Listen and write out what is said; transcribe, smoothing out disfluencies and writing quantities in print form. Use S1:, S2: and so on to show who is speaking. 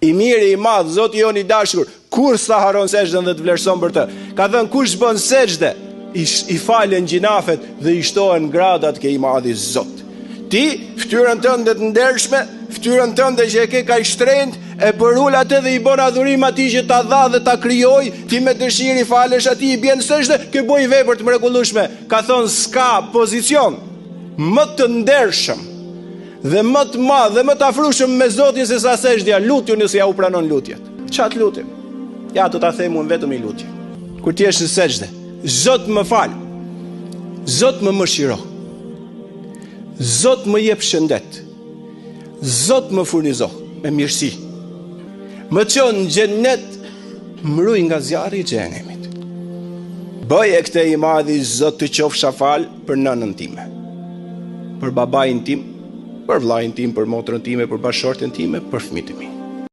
S1: I mirë i madh, Zoti jon i dashur, kur sa haron sejdën dhe të vlerëson për të. Ka thënë kush bën sejdë, i falen gjinafet dhe i shtohen gradat ke i madhi Zot. Ti, fytyrën tënde të ndershme, fytyrën tënde që e ke kaq shtrenjtë, e përul atë dhe i bën adhurim atij që ta dha dhe ta krijoi, ti me dëshirë i falesh atij, i bën sejdë, ke bëj vepër të mrekullueshme. Ka thënë s'ka pozicion më të ndershëm dhe më të madh dhe më të afrueshëm me Zotin se sa sejdja. Lutju nëse ja u pranon lutjet. Çat lutim? Ja do ta them unë vetëm i lutje. Kur ti je në sejdë, Zot më fal. Zot më mëshiro. Zot më jep shëndet. Zot më furnizo me mirësi. Më çon në xhenet, më ruaj nga zjarri i xhenemit. Bëje këtë i madhi Zot të qofsha fal për nënën time, për babain tim, për vllain tim, për motrën time, për bashortën time, për fëmijët e mi.